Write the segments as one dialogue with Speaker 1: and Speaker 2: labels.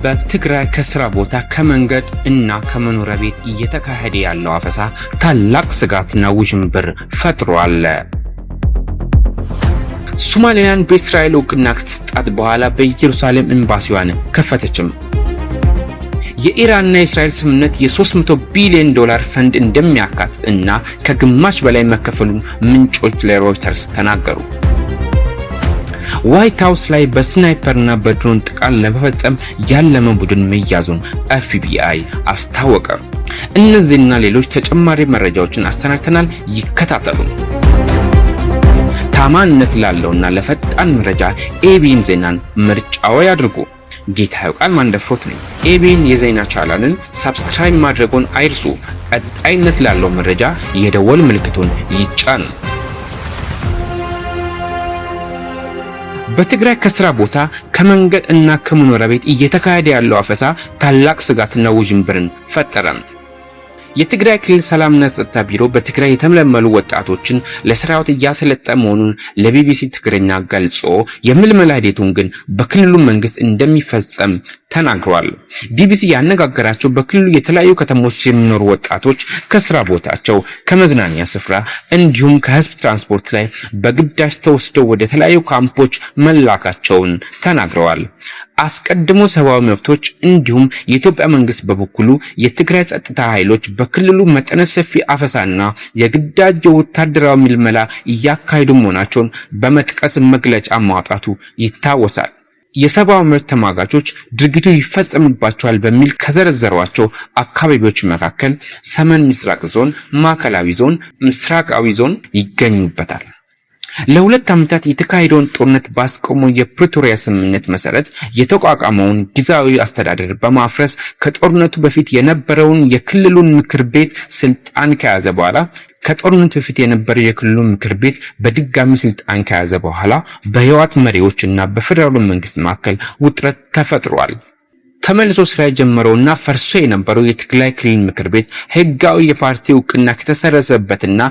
Speaker 1: በትግራይ ከስራ ቦታ ከመንገድ እና ከመኖሪያ ቤት እየተካሄደ ያለው አፈሳ ታላቅ ስጋትና ውዥንብር ፈጥሯል። ሶማሊላንድ በእስራኤል እውቅና ከተሰጣት በኋላ በኢየሩሳሌም ኤምባሲዋን ከፈተችም። የኢራንና የእስራኤል ስምምነት የ300 ቢሊዮን ዶላር ፈንድ እንደሚያካትት እና ከግማሽ በላይ መከፈሉን ምንጮች ለሮይተርስ ተናገሩ። ዋይት ሃውስ ላይ በስናይፐርና በድሮን ጥቃት ለመፈጸም ያለመ ቡድን መያዙን ኤፍቢአይ አስታወቀ። እነዚህና ሌሎች ተጨማሪ መረጃዎችን አስተናግተናል። ይከታተሉ። ታማኝነት ላለውና ለፈጣን መረጃ ኤቢኤን ዜናን ምርጫው ያድርጉ። ጌታዬ ቃል ማንደፍሮት ነኝ። ኤቢኤን የዜና ቻናልን ሰብስክራይብ ማድረጉን አይርሱ። ቀጣይነት ላለው መረጃ የደወል ምልክቱን ይጫኑ። በትግራይ ከስራ ቦታ ከመንገድ እና ከመኖሪያ ቤት እየተካሄደ ያለው አፈሳ ታላቅ ስጋትና ውዥንብርን ፈጠረ። የትግራይ ክልል ሰላምና ጸጥታ ቢሮ በትግራይ የተመለመሉ ወጣቶችን ለስራው እያሰለጠ መሆኑን ለቢቢሲ ትግርኛ ገልጾ የምልመላ ሂደቱን ግን በክልሉ መንግስት እንደሚፈጸም ተናግሯል። ቢቢሲ ያነጋገራቸው በክልሉ የተለያዩ ከተሞች የሚኖሩ ወጣቶች ከስራ ቦታቸው፣ ከመዝናኛ ስፍራ እንዲሁም ከህዝብ ትራንስፖርት ላይ በግዳጅ ተወስደው ወደ ተለያዩ ካምፖች መላካቸውን ተናግረዋል። አስቀድሞ ሰብአዊ መብቶች እንዲሁም የኢትዮጵያ መንግስት በበኩሉ የትግራይ ጸጥታ ኃይሎች በክልሉ መጠነ ሰፊ አፈሳና የግዳጅ ወታደራዊ ምልመላ እያካሄዱ መሆናቸውን በመጥቀስ መግለጫ ማውጣቱ ይታወሳል። የሰብአዊ መብት ተሟጋቾች ድርጊቱ ይፈጸምባቸዋል በሚል ከዘረዘሯቸው አካባቢዎች መካከል ሰሜን ምስራቅ ዞን፣ ማዕከላዊ ዞን፣ ምስራቃዊ ዞን ይገኙበታል። ለሁለት ዓመታት የተካሄደውን ጦርነት ባስቆመው የፕሪቶሪያ ስምምነት መሰረት የተቋቋመውን ጊዜያዊ አስተዳደር በማፍረስ ከጦርነቱ በፊት የነበረውን የክልሉን ምክር ቤት ስልጣን ከያዘ በኋላ በድጋሚ ስልጣን ከያዘ በኋላ በህወሓት መሪዎችና በፌደራል መንግስት መካከል ውጥረት ተፈጥሯል። ተመልሶ ስራ የጀመረውና ፈርሶ የነበረው የትግራይ ክልል ምክር ቤት ህጋዊ የፓርቲ እውቅና ከተሰረዘበትና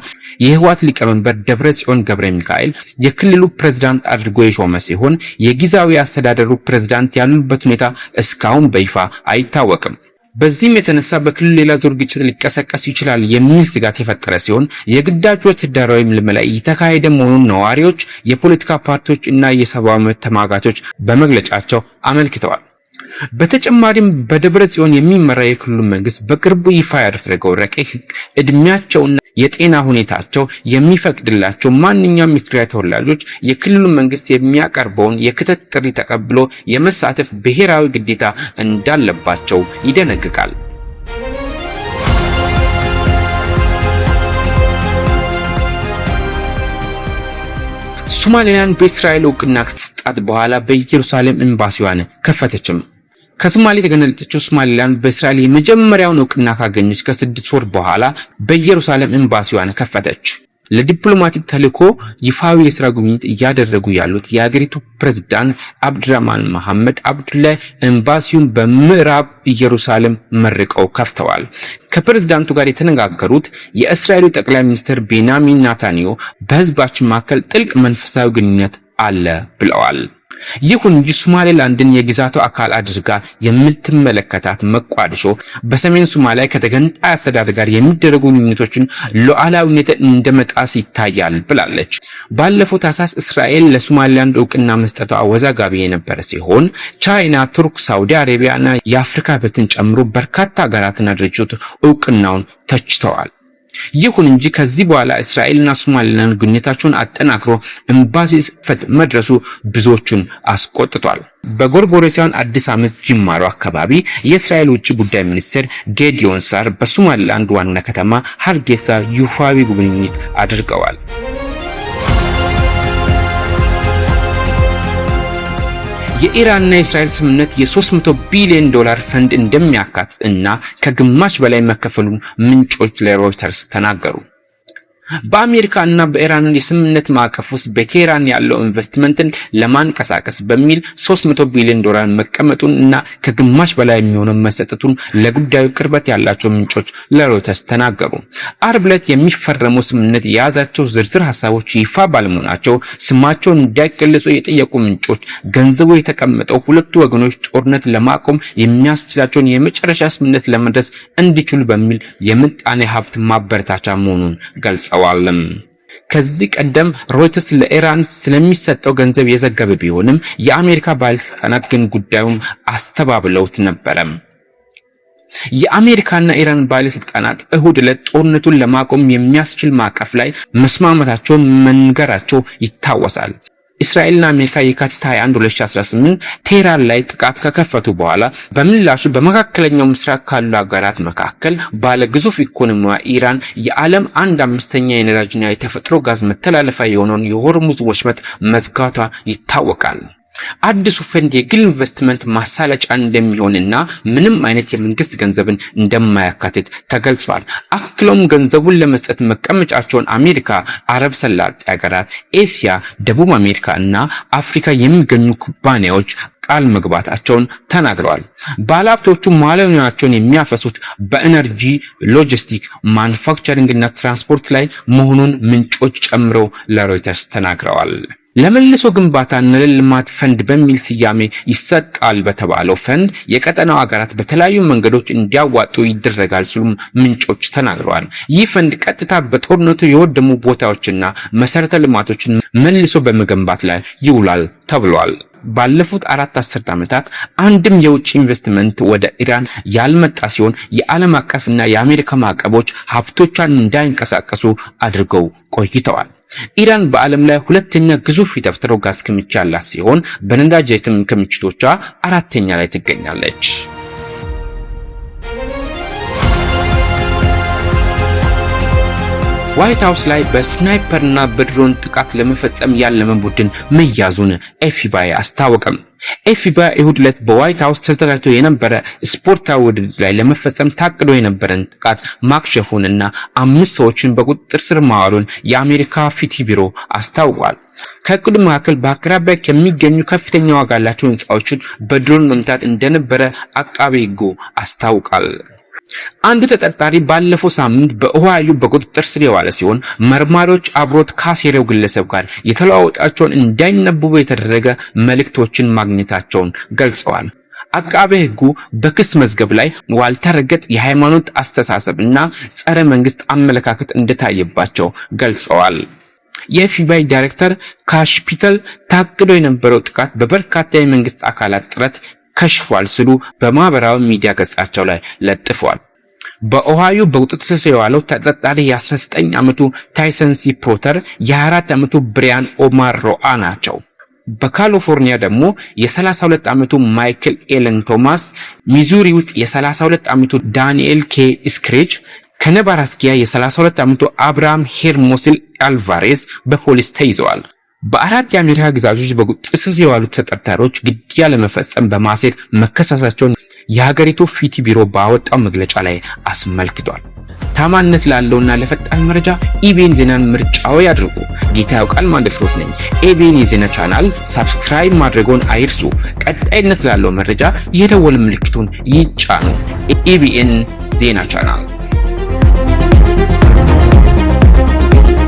Speaker 1: የህወሓት ሊቀመንበር ደብረጽዮን ገብረ ሚካኤል የክልሉ ፕሬዝዳንት አድርጎ የሾመ ሲሆን የጊዜያዊ አስተዳደሩ ፕሬዝዳንት ያሉበት ሁኔታ እስካሁን በይፋ አይታወቅም። በዚህም የተነሳ በክልሉ ሌላ ዙር ግጭት ሊቀሰቀስ ይችላል የሚል ስጋት የፈጠረ ሲሆን የግዳጅ ወታደራዊ ምልመላ እየተካሄደ መሆኑን ነዋሪዎች፣ የፖለቲካ ፓርቲዎች እና የሰብአዊ መብት ተሟጋቾች በመግለጫቸው አመልክተዋል። በተጨማሪም በደብረ ጽዮን የሚመራ የክልሉ መንግስት በቅርቡ ይፋ ያደረገው ረቂቅ እድሜያቸውና የጤና ሁኔታቸው የሚፈቅድላቸው ማንኛውም የትግራይ ተወላጆች የክልሉ መንግስት የሚያቀርበውን የክተት ጥሪ ተቀብሎ የመሳተፍ ብሔራዊ ግዴታ እንዳለባቸው ይደነግጋል። ሶማሊላንድ በእስራኤል እውቅና ከተሰጣት በኋላ በኢየሩሳሌም ኤምባሲዋን ከፈተችም። ከሶማሌ የተገነጠለችው ሶማሊላንድ በእስራኤል የመጀመሪያውን እውቅና ካገኘች ከ6 ወር በኋላ በኢየሩሳሌም ኤምባሲዋን ከፈተች። ለዲፕሎማቲክ ተልዕኮ ይፋዊ የሥራ ጉብኝት እያደረጉ ያሉት የሀገሪቱ ፕሬዝዳንት አብድራህማን መሐመድ አብዱላህ ኤምባሲውን በምዕራብ ኢየሩሳሌም መርቀው ከፍተዋል። ከፕሬዝዳንቱ ጋር የተነጋገሩት የእስራኤሉ ጠቅላይ ሚኒስትር ቤንያሚን ኔታንያሁ በህዝባችን መካከል ጥልቅ መንፈሳዊ ግንኙነት አለ ብለዋል። ይሁን እንጂ ሶማሌላንድን የግዛቱ አካል አድርጋ የምትመለከታት ሞቃዲሾ በሰሜን ሶማሊያ ከተገንጣይ አስተዳደር ጋር የሚደረጉ ግንኙነቶችን ሉዓላዊነትን እንደመጣስ ይታያል ብላለች። ባለፈው ታህሳስ እስራኤል ለሶማሌላንድ እውቅና መስጠቷ አወዛጋቢ የነበረ ሲሆን ቻይና፣ ቱርክ፣ ሳውዲ አረቢያና የአፍሪካ ህብረትን ጨምሮ በርካታ ሀገራትና ድርጅቶች እውቅናውን ተችተዋል። ይሁን እንጂ ከዚህ በኋላ እስራኤልና ሶማሊላንድ ግንኙነታቸውን አጠናክሮ ኤምባሲ ፈት መድረሱ ብዙዎቹን አስቆጥቷል። በጎርጎሮሳውያን አዲስ ዓመት ጅማሮ አካባቢ የእስራኤል ውጭ ጉዳይ ሚኒስትር ጌዲዮን ሳር በሶማሊላንድ ዋና ከተማ ሃርጌሳ ይፋዊ ጉብኝት አድርገዋል። የኢራንና የእስራኤል ስምምነት የ300 ቢሊዮን ዶላር ፈንድ እንደሚያካትት እና ከግማሽ በላይ መከፈሉን ምንጮች ለሮይተርስ ተናገሩ። በአሜሪካና በኢራን የስምምነት ማዕቀፍ ውስጥ በቴህራን ያለው ኢንቨስትመንትን ለማንቀሳቀስ በሚል $300 ቢሊዮን መቀመጡን እና ከግማሽ በላይ የሚሆነው መሰጠቱን ለጉዳዩ ቅርበት ያላቸው ምንጮች ለሮይተርስ ተናገሩ። አርብ ዕለት የሚፈረመው ስምምነት የያዛቸው ዝርዝር ሐሳቦች ይፋ ባለመሆናቸው ስማቸውን እንዳይገለጹ የጠየቁ ምንጮች ገንዘቡ የተቀመጠው ሁለቱ ወገኖች ጦርነት ለማቆም የሚያስችላቸውን የመጨረሻ ስምምነት ለመድረስ እንዲችሉ በሚል የምጣኔ ሀብት ማበረታቻ መሆኑን ገልጸዋል። ከዚህ ቀደም ሮይተርስ ለኢራን ስለሚሰጠው ገንዘብ የዘገበ ቢሆንም የአሜሪካ ባለስልጣናት ግን ጉዳዩን አስተባብለውት ነበር። የአሜሪካና ኢራን ባለስልጣናት እሁድ ዕለት ጦርነቱን ለማቆም የሚያስችል ማዕቀፍ ላይ መስማማታቸውን መንገራቸው ይታወሳል። እስራኤልና አሜሪካ የካቲት 21 2018 ቴህራን ላይ ጥቃት ከከፈቱ በኋላ በምላሹ በመካከለኛው ምስራቅ ካሉ ሀገራት መካከል ባለ ግዙፍ ኢኮኖሚዋ ኢራን የዓለም 1/5 የነዳጅና የተፈጥሮ ጋዝ መተላለፊያ የሆነውን የሆርሙዝ ወሽመጥ መዝጋቷ ይታወቃል። አዲሱ ፈንድ የግል ኢንቨስትመንት ማሳለጫ እንደሚሆንና ምንም አይነት የመንግስት ገንዘብን እንደማያካትት ተገልጿል። አክሎም ገንዘቡን ለመስጠት መቀመጫቸውን አሜሪካ፣ አረብ ሰላጤ ሀገራት፣ ኤሲያ፣ ደቡብ አሜሪካ እና አፍሪካ የሚገኙ ኩባንያዎች ቃል መግባታቸውን ተናግረዋል። ባለሀብቶቹ ማለኛቸውን የሚያፈሱት በኢነርጂ፣ ሎጂስቲክ፣ ማኑፋክቸሪንግ እና ትራንስፖርት ላይ መሆኑን ምንጮች ጨምረው ለሮይተርስ ተናግረዋል። ለመልሶ ግንባታና ለልማት ፈንድ በሚል ስያሜ ይሰጣል በተባለው ፈንድ የቀጠናው ሀገራት በተለያዩ መንገዶች እንዲያዋጡ ይደረጋል ሲሉ ምንጮች ተናግረዋል። ይህ ፈንድ ቀጥታ በጦርነቱ የወደሙ ቦታዎችና መሰረተ ልማቶችን መልሶ በመገንባት ላይ ይውላል ተብሏል። ባለፉት 4 ዓመታት አንድም የውጭ ኢንቨስትመንት ወደ ኢራን ያልመጣ ሲሆን የዓለም አቀፍና የአሜሪካ ማዕቀቦች ሀብቶቿን እንዳይንቀሳቀሱ አድርገው ቆይተዋል። ኢራን በዓለም ላይ ሁለተኛ ግዙፍ የተፈጥሮ ጋዝ ክምችት ያላት ሲሆን በነዳጅ ዘይትም ክምችቶቿ 4ኛ ላይ ትገኛለች። ዋይት ሃውስ ላይ በስናይፐርና በድሮን ጥቃት ለመፈጸም ያለመ ቡድን መያዙን ኤፍቢአይ አስታወቀም። ኤፍቢአይ እሁድ ዕለት በዋይት ሃውስ ተዘጋጅቶ የነበረ ስፖርታዊ ውድድር ላይ ለመፈጸም ታቅዶ የነበረን ጥቃት ማክሸፉንና 5 ሰዎችን በቁጥጥር ስር ማዋሉን የአሜሪካ ፍትህ ቢሮ አስታውቋል። ከእቅዱ መካከል በአቅራቢያ ከሚገኙ ከፍተኛ ዋጋ ያላቸው ህንጻዎችን በድሮን መምታት እንደነበረ አቃቤ ሕጉ አስታውቋል። አንዱ ተጠርጣሪ ባለፈው ሳምንት በኦሃዮ በቁጥጥር ስር የዋለ ሲሆን መርማሪዎች አብሮት ካሴረው ግለሰብ ጋር የተለዋወጣቸውን እንዳይነበቡ የተደረገ መልእክቶችን ማግኘታቸውን ገልጸዋል። አቃቤ ሕጉ በክስ መዝገብ ላይ ዋልተረገጥ የሃይማኖት አስተሳሰብና ጸረ መንግስት አመለካከት እንደታየባቸው ገልጸዋል። የኤፍቢአይ ዳይሬክተር ካሽ ፒተል ታቅዶ የነበረው ጥቃት በበርካታ የመንግስት አካላት ጥረት ከሽፏል ሲሉ በማህበራዊ ሚዲያ ገጻቸው ላይ ለጥፈዋል። በኦሃዮ በቁጥጥር ስር የዋለው ተጠርጣሪ የ19 ዓመቱ ታይሰን ሲ ፖተር፣ የ24 ዓመቱ ብሪያን ኦማር ሮአ ናቸው። በካሊፎርኒያ ደግሞ የ32 ዓመቱ ማይክል ኤለን ቶማስ፣ ሚዙሪ ውስጥ የ32 ዓመቱ ዳንኤል ኬ ስክሬጅ፣ ከነባራስኪያ የ32 ዓመቱ አብርሃም ሄርሞስል አልቫሬዝ በፖሊስ ተይዘዋል። በአራት የአሜሪካ ግዛቶች በቁጥጥር ስር የዋሉት ተጠርጣሪዎች ግድያ ለመፈጸም በማሴር መከሰሳቸውን የሀገሪቱ ፍትህ ቢሮ ባወጣው መግለጫ ላይ አስመልክቷል። ታማኝነት ላለውና ለፈጣን መረጃ ኢቢኤን ዜናን ምርጫው ያድርጉ። ጌታ ያውቃል ማንደፍሮት ነኝ። ኢቢኤን የዜና ቻናል ሰብስክራይብ ማድረግዎን አይርሱ። ቀጣይነት ላለው መረጃ የደወል ምልክቱን ይጫኑ። ኢቢኤን ዜና ቻናል